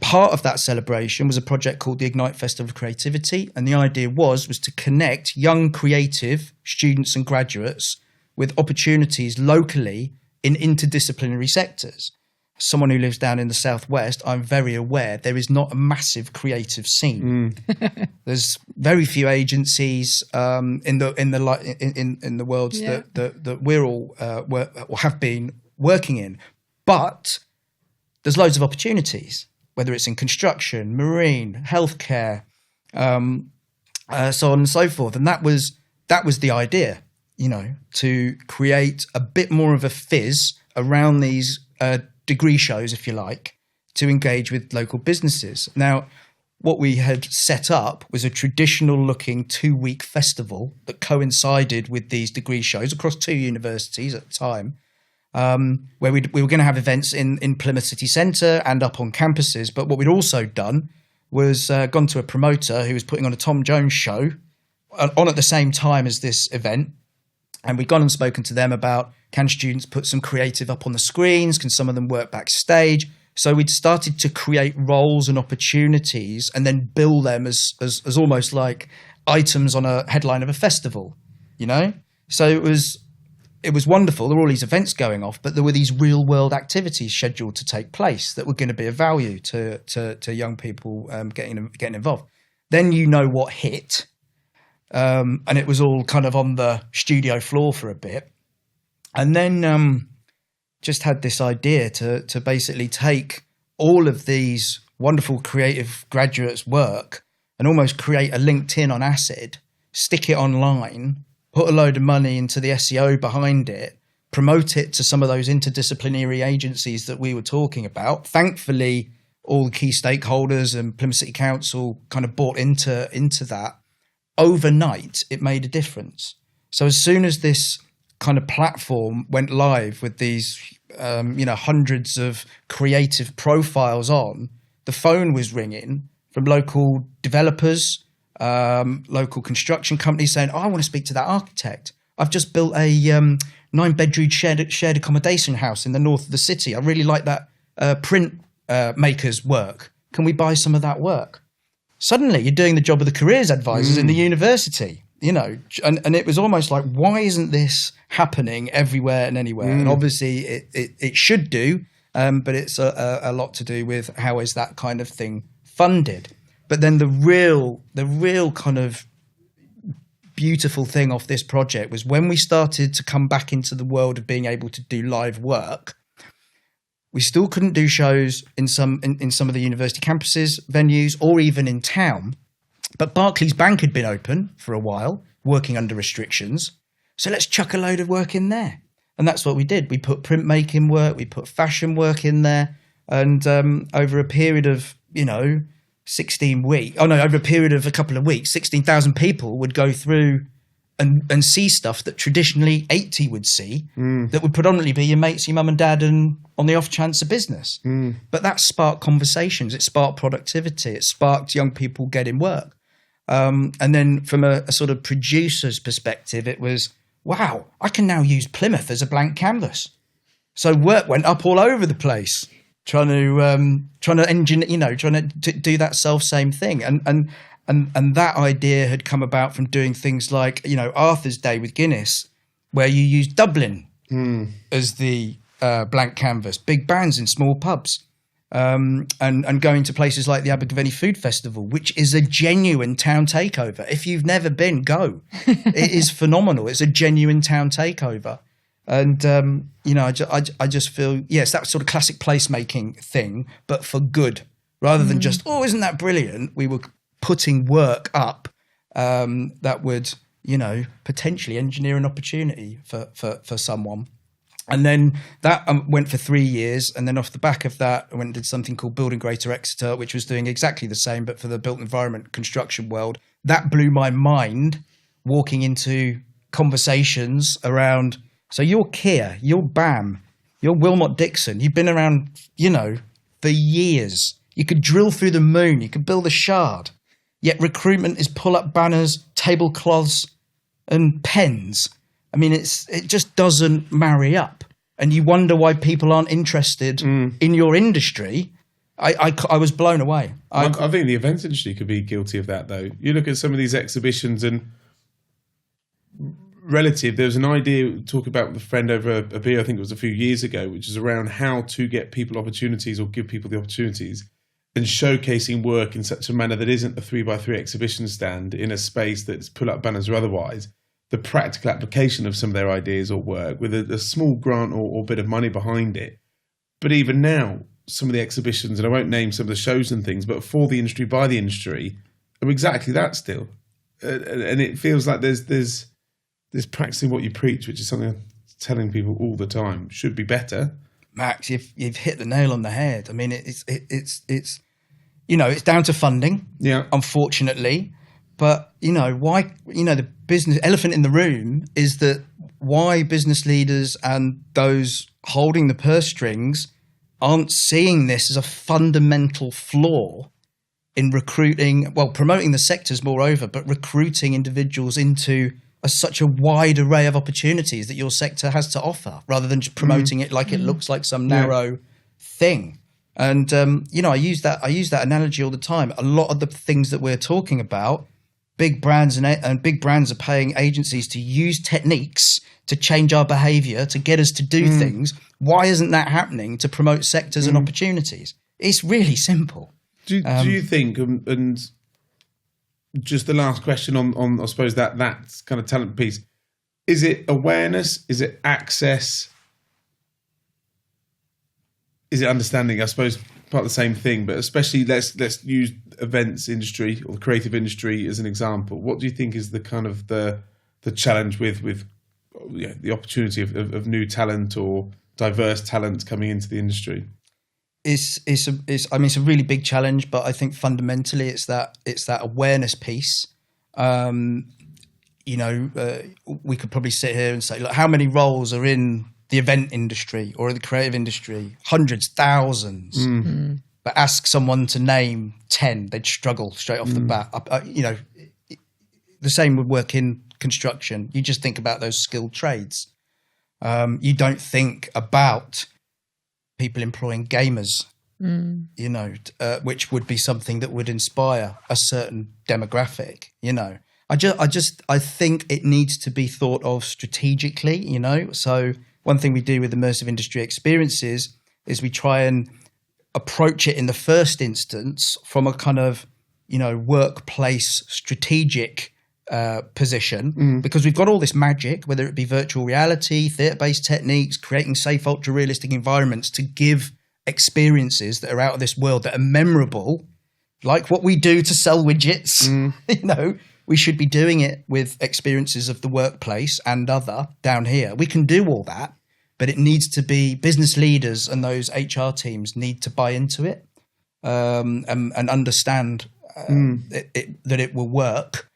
Part of that celebration was a project called the Ignite Festival of Creativity. And the idea was to connect young creative students and graduates with opportunities locally in interdisciplinary sectors. As someone who lives down in the Southwest, I'm very aware there is not a massive creative scene. There's very few agencies in the worlds that we're all or have been working in. But there's loads of opportunities, whether it's in construction, marine, healthcare, so on and so forth. And that was the idea, to create a bit more of a fizz around these degree shows, if you like, to engage with local businesses. Now, what we had set up was a traditional looking 2-week festival that coincided with these degree shows across 2 universities at the time. Where we were going to have events in Plymouth City Centre and up on campuses. But what we'd also done was gone to a promoter who was putting on a Tom Jones show on at the same time as this event. And we'd gone and spoken to them about, can students put some creative up on the screens? Can some of them work backstage? So we'd started to create roles and opportunities and then bill them as almost like items on a headline of a festival, So it was wonderful. There were all these events going off, but there were these real world activities scheduled to take place that were going to be of value to young people getting involved. Then what hit, and it was all kind of on the studio floor for a bit. And then just had this idea to basically take all of these wonderful creative graduates' work and almost create a LinkedIn on acid, stick it online, put a load of money into the SEO behind it, promote it to some of those interdisciplinary agencies that we were talking about. Thankfully, all the key stakeholders and Plymouth City Council kind of bought into that. Overnight, it made a difference. So as soon as this kind of platform went live with these, hundreds of creative profiles on, the phone was ringing from local developers, local construction companies saying, I want to speak to that architect. I've just built a 9-bedroom shared accommodation house in the north of the city. I really like that print maker's work. Can we buy some of that work? Suddenly you're doing the job of the careers advisors in the university, and it was almost like, why isn't this happening everywhere and anywhere? And obviously it should do, but it's a lot to do with how is that kind of thing funded. But then the real kind of beautiful thing off this project was when we started to come back into the world of being able to do live work. We still couldn't do shows in some of the university campuses, venues, or even in town. But Barclays Bank had been open for a while, working under restrictions. So let's chuck a load of work in there. And that's what we did. We put printmaking work, we put fashion work in there. And over a period of, 16 weeks, over a period of a couple of weeks, 16,000 people would go through and see stuff that traditionally 80 would see, that would predominantly be your mates, your mum and dad, and on the off chance of business. But that sparked conversations, it sparked productivity, it sparked young people getting work. And then from a sort of producer's perspective, it was, wow, I can now use Plymouth as a blank canvas. So work went up all over the place, trying to engineer, trying to do that same thing. And that idea had come about from doing things like, Arthur's Day with Guinness, where you use Dublin as the blank canvas, big bands in small pubs, and going to places like the Abergavenny Food Festival, which is a genuine town takeover. If you've never been, go. It is phenomenal. It's a genuine town takeover. And, I just feel, yes, that sort of classic placemaking thing, but for good, rather than just, isn't that brilliant? We were putting work up that would, potentially engineer an opportunity for someone. And then that went for 3 years. And then off the back of that, I went and did something called Building Greater Exeter, which was doing exactly the same, but for the built environment construction world. That blew my mind, walking into conversations around, so you're Kia, you're BAM, you're Wilmot Dixon. You've been around, for years. You could drill through the moon. You could build a shard. Yet recruitment is pull up banners, tablecloths, and pens. I mean, it just doesn't marry up. And you wonder why people aren't interested in your industry. I was blown away. I think the events industry could be guilty of that, though. You look at some of these exhibitions and there was an idea, talk about with a friend over a beer, I think it was a few years ago, which is around how to get people opportunities or give people the opportunities and showcasing work in such a manner that isn't a 3x3 exhibition stand in a space that's pull up banners or otherwise. The practical application of some of their ideas or work with a small grant or bit of money behind it. But even now, some of the exhibitions, and I won't name some of the shows and things, but for the industry, by the industry, are exactly that still. And it feels like there's practicing what you preach, which is something I'm telling people all the time, should be better. Max, you've hit the nail on the head. I mean, it's it's down to funding, unfortunately. But, why, the business elephant in the room is that why business leaders and those holding the purse strings aren't seeing this as a fundamental flaw in recruiting, promoting the sectors moreover, but recruiting individuals into such a wide array of opportunities that your sector has to offer, rather than just promoting it like it looks like some narrow thing. And, I use that analogy all the time. A lot of the things that we're talking about, big brands and big brands are paying agencies to use techniques to change our behavior, to get us to do things. Why isn't that happening to promote sectors and opportunities? It's really simple. Do you think, and just the last question on I suppose that kind of talent piece, is it awareness? Is it access? Is it understanding? I suppose part of the same thing, but especially let's use events industry or the creative industry as an example. What do you think is the kind of the challenge with the opportunity of new talent or diverse talent coming into the industry? It's a really big challenge, but I think fundamentally it's that awareness piece. We could probably sit here and say, look, how many roles are in the event industry or the creative industry? Hundreds, thousands. But ask someone to name 10, they'd struggle straight off the bat. The same would work in construction. You just think about those skilled trades. You don't think about people employing gamers, which would be something that would inspire a certain demographic. I think it needs to be thought of strategically. So one thing we do with Immersive Industry Experiences is we try and approach it in the first instance from a kind of workplace strategic position, because we've got all this magic, whether it be virtual reality, theatre-based techniques, creating safe, ultra-realistic environments to give experiences that are out of this world, that are memorable, like what we do to sell widgets. We should be doing it with experiences of the workplace and other down here. We can do all that, but it needs to be business leaders, and those HR teams need to buy into it and understand that it will work.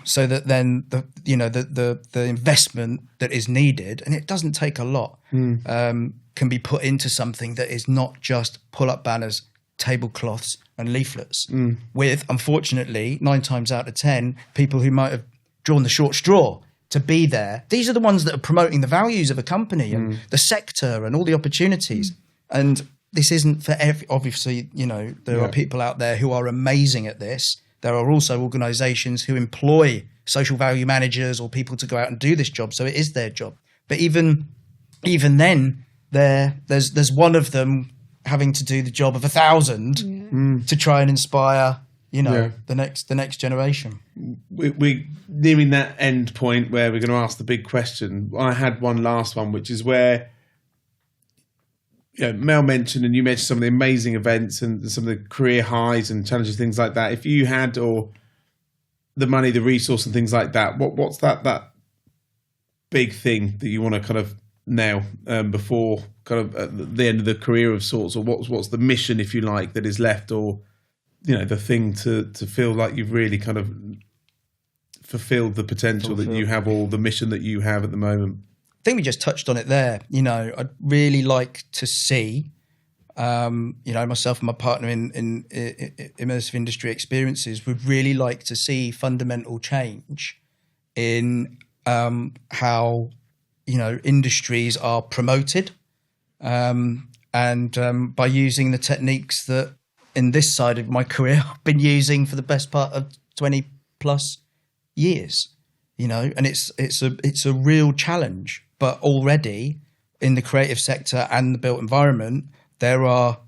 So that then the investment that is needed, and it doesn't take a lot, can be put into something that is not just pull-up banners, tablecloths and leaflets, with, unfortunately, 9 times out of 10, people who might have drawn the short straw to be there. These are the ones that are promoting the values of a company and the sector and all the opportunities. And this isn't for obviously, there are people out there who are amazing at this. There are also organizations who employ social value managers or people to go out and do this job. So it is their job. But even then, there's one of them having to do the job of 1,000 to try and inspire, the next generation. We're nearing that end point where we're going to ask the big question. I had one last one, which is where Mel mentioned, and you mentioned some of the amazing events and some of the career highs and challenges, things like that. If you had or the money, the resource and things like that, what's that big thing that you want to kind of nail before kind of at the end of the career of sorts, or what's the mission, if you like, that is left, or the thing to feel like you've really kind of fulfilled the potential that you have, or the mission that you have at the moment? I think we just touched on it there. I'd really like to see, myself and my partner in Immersive Industry Experiences would really like to see fundamental change in how, industries are promoted, and by using the techniques that in this side of my career I've been using for the best part of 20 plus years, and it's a real challenge. But already in the creative sector and the built environment, there are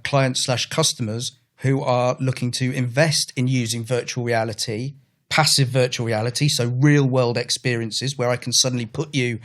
clients/customers who are looking to invest in using virtual reality, passive virtual reality, so real world experiences where I can suddenly put you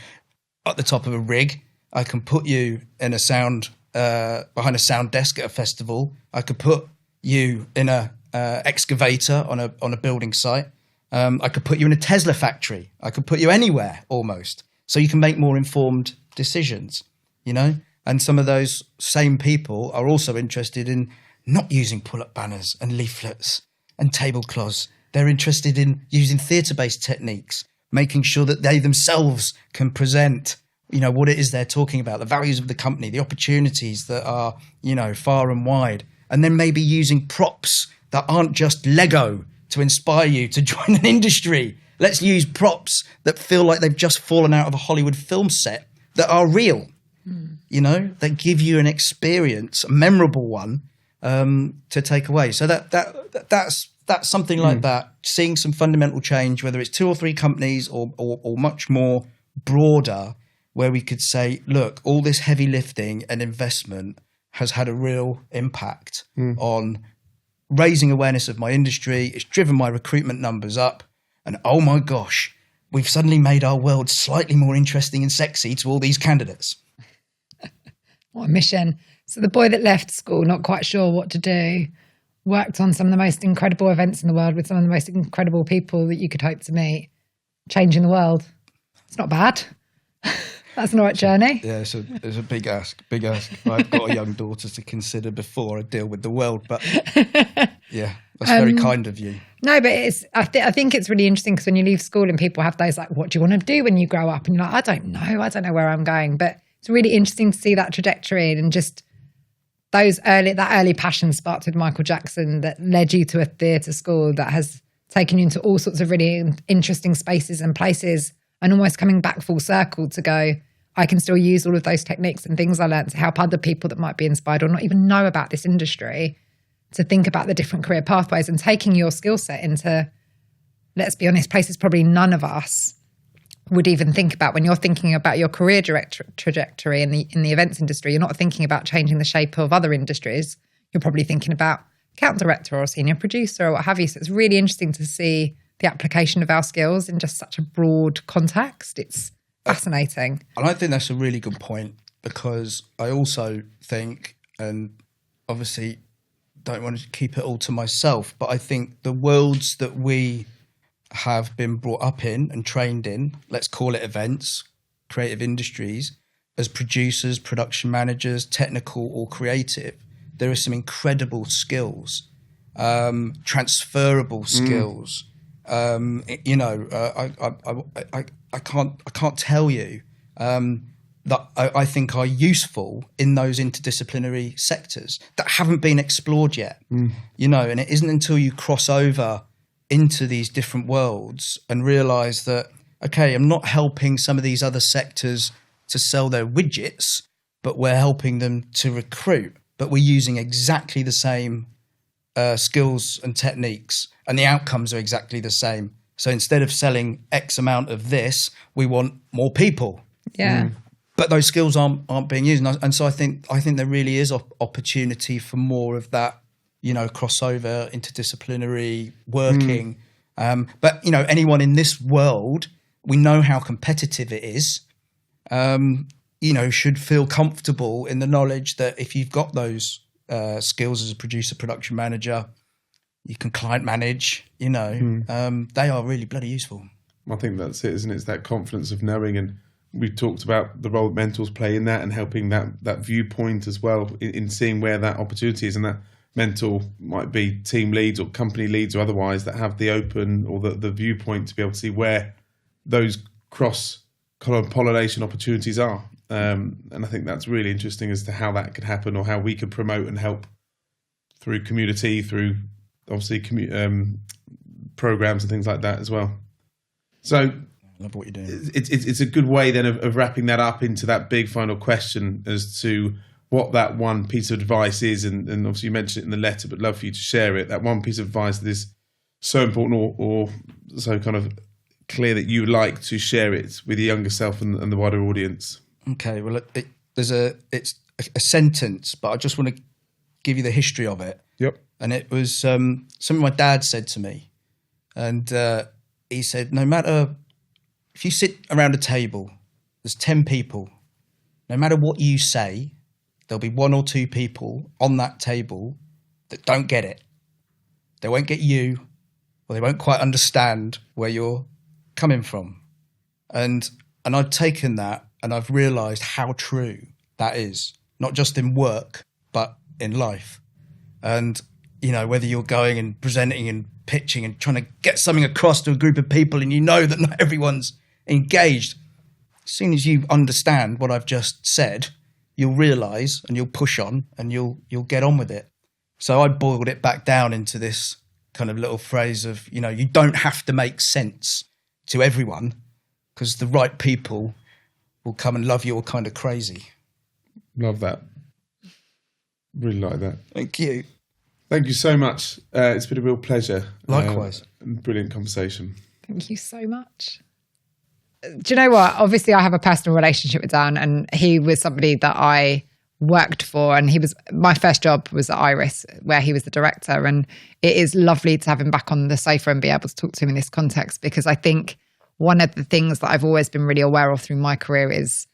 at the top of a rig. I can put you in a sound behind a sound desk at a festival. I could put you in a excavator on a building site. I could put you in a Tesla factory. I could put you anywhere almost. So you can make more informed decisions, And some of those same people are also interested in not using pull-up banners and leaflets and tablecloths. They're interested in using theatre-based techniques, making sure that they themselves can present, what it is they're talking about, the values of the company, the opportunities that are, far and wide. And then maybe using props that aren't just Lego to inspire you to join an industry. Let's use props that feel like they've just fallen out of a Hollywood film set, that are real, that give you an experience, a memorable one, to take away. So that's something like that, seeing some fundamental change, whether it's 2 or 3 companies or much more broader, where we could say, look, all this heavy lifting and investment has had a real impact on raising awareness of my industry. It's driven my recruitment numbers up. And oh my gosh, we've suddenly made our world slightly more interesting and sexy to all these candidates. What a mission. So the boy that left school, not quite sure what to do, worked on some of the most incredible events in the world with some of the most incredible people that you could hope to meet, changing the world. It's not bad. That's an all right journey. Yeah, it's a big ask. I've got a young daughter to consider before I deal with the world, but yeah, that's very kind of you. No, but I think it's really interesting, because when you leave school and people have those, like, what do you want to do when you grow up? And you're like, I don't know where I'm going. But it's really interesting to see that trajectory, and just that early passion sparked with Michael Jackson that led you to a theatre school that has taken you into all sorts of really interesting spaces and places, and almost coming back full circle to go, I can still use all of those techniques and things I learned to help other people that might be inspired or not even know about this industry, to think about the different career pathways, and taking your skill set into, let's be honest, places probably none of us would even think about. When you're thinking about your career trajectory in the events industry, you're not thinking about changing the shape of other industries. You're probably thinking about account director or senior producer or what have you. So it's really interesting to see the application of our skills in just such a broad context. It's fascinating. And I think that's a really good point, because I also think, and obviously don't want to keep it all to myself, but I think the worlds that we have been brought up in and trained in, let's call it events, creative industries, as producers, production managers, technical or creative, there are some incredible skills, transferable skills. You know, I can't tell you that I think are useful in those interdisciplinary sectors that haven't been explored yet. You know, and it isn't until you cross over into these different worlds and realize that, okay, I'm not helping some of these other sectors to sell their widgets, but we're helping them to recruit, but we're using exactly the same skills and techniques, and the outcomes are exactly the same. So instead of selling X amount of this, we want more people. Yeah. But those skills aren't being used. And so I think there really is opportunity for more of that, you know, crossover, interdisciplinary working. But, you know, anyone in this world, we know how competitive it is, you know, should feel comfortable in the knowledge that if you've got those skills as a producer, production manager, you can client manage, you know, they are really bloody useful. I think that's it, isn't it? It's that confidence of knowing, and we've talked about the role that mentors play in that and helping that viewpoint as well in seeing where that opportunity is, and that mentor might be team leads or company leads or otherwise that have the open or the viewpoint to be able to see where those cross-pollination opportunities are. And I think that's really interesting as to how that could happen, or how we could promote and help through community, through obviously programs and things like that as well. So I love what you're doing. It's a good way then of wrapping that up into that big final question as to what that one piece of advice is. And obviously you mentioned it in the letter, but love for you to share it. That one piece of advice that is so important or so kind of clear that you would like to share it with your younger self and the wider audience. Okay, well, it's a sentence, but I just want to give you the history of it. Yep. And it was something my dad said to me. And he said, no matter, if you sit around a table, there's 10 people, no matter what you say, there'll be 1 or 2 people on that table that don't get it. They won't get you, or they won't quite understand where you're coming from. And I've taken that and I've realised how true that is, not just in work, but in life. And, you know, whether you're going and presenting and pitching and trying to get something across to a group of people and you know that not everyone's engaged, as soon as you understand what I've just said, you'll realise and you'll push on and you'll get on with it. So I boiled it back down into this kind of little phrase of, you know, you don't have to make sense to everyone, because the right people will come and love you all kind of crazy. Love that. Really like that. Thank you. Thank you so much. It's been a real pleasure. Likewise. Brilliant conversation. Thank you so much. Do you know what? Obviously, I have a personal relationship with Dan, and he was somebody that I worked for, and my first job was at Iris, where he was the director. And it is lovely to have him back on the sofa and be able to talk to him in this context, because I think one of the things that I've always been really aware of through my career is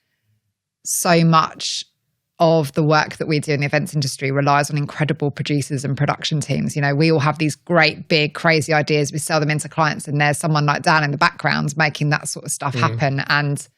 so much of the work that we do in the events industry relies on incredible producers and production teams. You know, we all have these great, big, crazy ideas. We sell them into clients, and there's someone like Dan in the background making that sort of stuff happen. And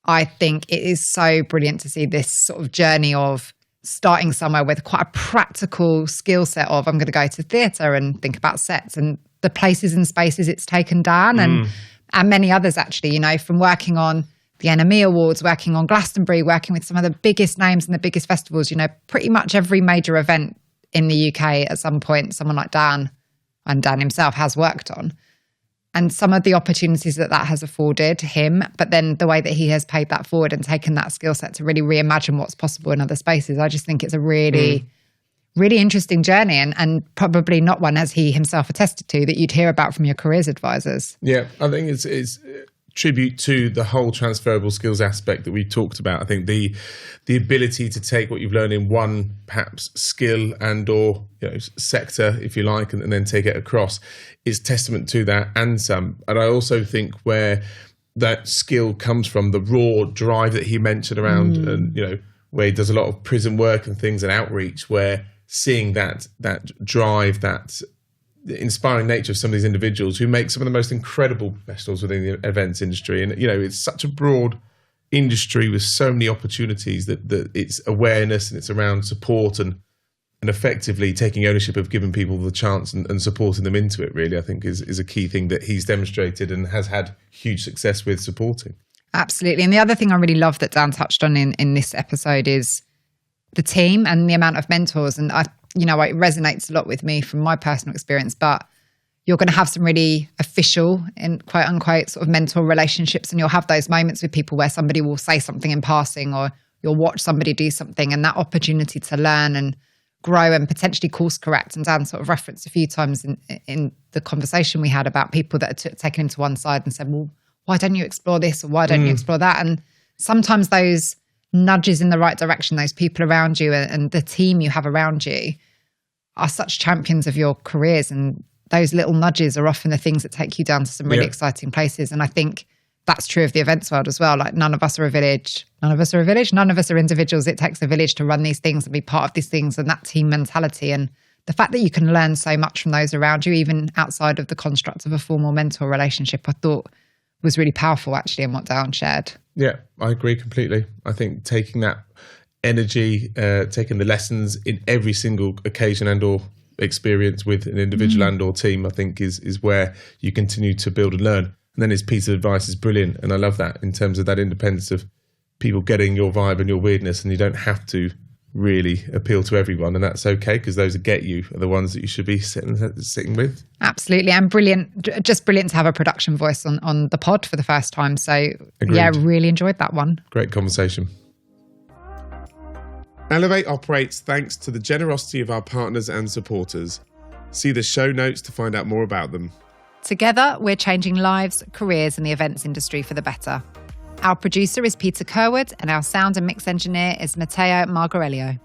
I think it is so brilliant to see this sort of journey of starting somewhere with quite a practical skill set of, I'm going to go to theatre and think about sets, and the places and spaces it's taken Dan and many others actually, you know, from working on the NME Awards, working on Glastonbury, working with some of the biggest names and the biggest festivals, you know, pretty much every major event in the UK at some point, someone like Dan, and Dan himself, has worked on. And some of the opportunities that has afforded him, but then the way that he has paid that forward and taken that skill set to really reimagine what's possible in other spaces, I just think it's a really, really interesting journey, and probably not one, as he himself attested to, that you'd hear about from your careers advisors. Yeah, I think it's tribute to the whole transferable skills aspect that we talked about. I think the ability to take what you've learned in one perhaps skill and or sector, if you like, and then take it across is testament to that and some. And I also think where that skill comes from, the raw drive that he mentioned around, and where he does a lot of prison work and things and outreach, where seeing that drive, that inspiring nature of some of these individuals who make some of the most incredible professionals within the events industry. And, it's such a broad industry with so many opportunities that it's awareness and it's around support and effectively taking ownership of giving people the chance and supporting them into it, really, I think is a key thing that he's demonstrated and has had huge success with supporting. Absolutely. And the other thing I really love that Dan touched on in this episode is the team and the amount of mentors. And it resonates a lot with me from my personal experience, but you're going to have some really official and quote unquote sort of mentor relationships. And you'll have those moments with people where somebody will say something in passing, or you'll watch somebody do something, and that opportunity to learn and grow and potentially course correct. And Dan sort of referenced a few times in the conversation we had about people that are taken into one side and said, well, why don't you explore this? Or why don't you explore that? And sometimes those nudges in the right direction, those people around you and the team you have around you are such champions of your careers. And those little nudges are often the things that take you down to some really exciting places. And I think that's true of the events world as well. Like none of us are a village. None of us are individuals. It takes a village to run these things and be part of these things, and that team mentality. And the fact that you can learn so much from those around you, even outside of the construct of a formal mentor relationship, I thought was really powerful actually in what Dan shared. Yeah, I agree completely. I think taking that energy, taking the lessons in every single occasion and or experience with an individual and or team, I think is where you continue to build and learn. And then his piece of advice is brilliant. And I love that in terms of that independence of people getting your vibe and your weirdness, and you don't have to really appeal to everyone, and that's okay, because those that get you are the ones that you should be sitting with. Absolutely. And brilliant to have a production voice on the pod for the first time. So Agreed. Yeah, really enjoyed that one. Great conversation. Elevate operates thanks to the generosity of our partners and supporters. See the show notes to find out more about them. Together, we're changing lives, careers and the events industry for the better. Our producer is Peter Kerwood, and our sound and mix engineer is Matteo Margarelio.